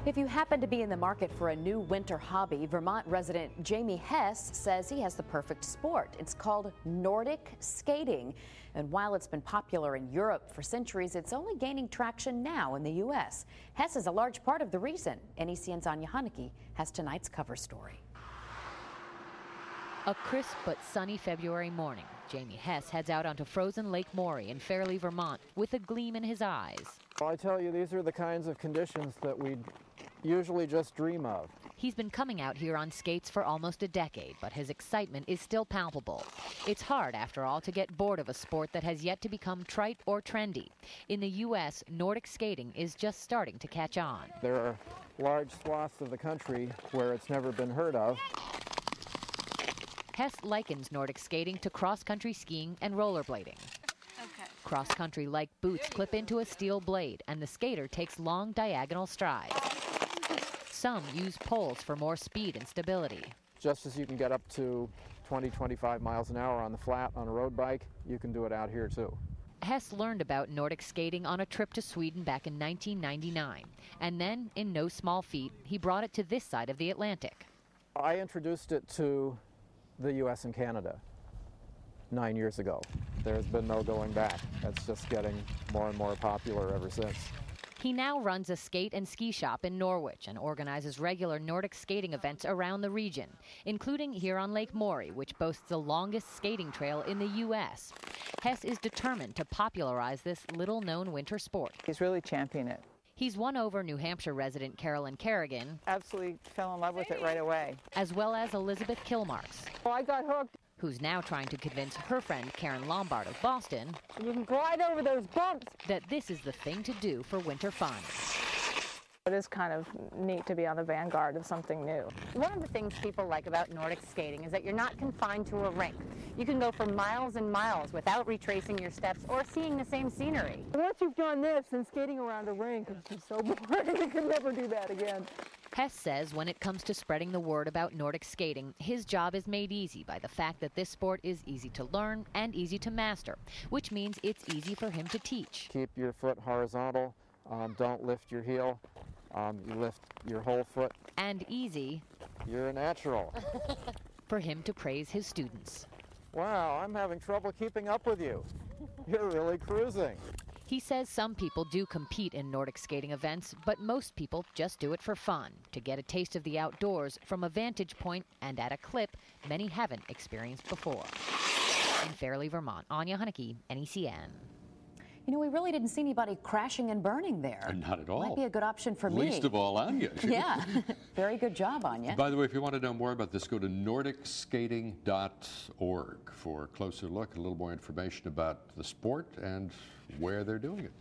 If you happen to be in the market for a new winter hobby, Vermont resident Jamie HESS says he has the perfect sport. It's called Nordic skating. And while it's been popular in Europe for centuries, it's only gaining traction now in the U.S. HESS is a large part of the reason. NECN's ANYA HUNEKE has tonight's cover story. A crisp but sunny February morning, Jamie HESS heads out onto frozen Lake Morey in Fairlee, Vermont, with a gleam in his eyes. Well, I tell you, these are the kinds of conditions that we usually just dream of. He's been coming out here on skates for almost a decade, but his excitement is still palpable. It's hard, after all, to get bored of a sport that has yet to become trite or trendy. In the U.S., Nordic skating is just starting to catch on. There are large swaths of the country where it's never been heard of. HESS likens Nordic skating to cross-country skiing and rollerblading. Okay. Cross-country-like boots clip into a steel blade, and the skater takes long diagonal strides. Some use poles for more speed and stability. Just as you can get up to 20-25 miles an hour on the flat on a road bike, you can do it out here too. HESS learned about Nordic skating on a trip to Sweden back in 1999. And then, in no small feat, he brought it to this side of the Atlantic. I introduced it to the U.S. and Canada 9 years ago. There's been no going back. It's just getting more and more popular ever since. He now runs a skate and ski shop in Norwich and organizes regular Nordic skating events around the region, including here on Lake Morey, which boasts the longest skating trail in the U.S. HESS is determined to popularize this little-known winter sport. He's really championing it. He's won over New Hampshire resident Carolyn Kerrigan. Absolutely fell in love with it right away. As well as Elizabeth Kilmarks. Oh, I got hooked. Who's now trying to convince her friend Karen Lombard of Boston. You can glide over those bumps. That this is the thing to do for winter fun. It is kind of neat to be on the vanguard of something new. One of the things people like about Nordic skating is that you're not confined to a rink. You can go for miles and miles without retracing your steps or seeing the same scenery. Once you've done this and skating around a rink, it's just so boring. You can never do that again. HESS says when it comes to spreading the word about Nordic skating, his job is made easy by the fact that this sport is easy to learn and easy to master, which means it's easy for him to teach. Keep your foot horizontal. Don't lift your heel. You lift your whole foot. And easy. You're a natural. For him to praise his students. Wow, I'm having trouble keeping up with you. You're really cruising. He says some people do compete in Nordic skating events, but most people just do it for fun, to get a taste of the outdoors from a vantage point and at a clip many haven't experienced before. In Fairlee, Vermont, ANYA HUNEKE, NECN. You know, we really didn't see anybody crashing and burning there. Not at all. Might be a good option for me. Least of all, Anya. Yeah. Very good job, Anya. By the way, if you want to know more about this, go to nordicskating.org for a closer look, a little more information about the sport and where they're doing it.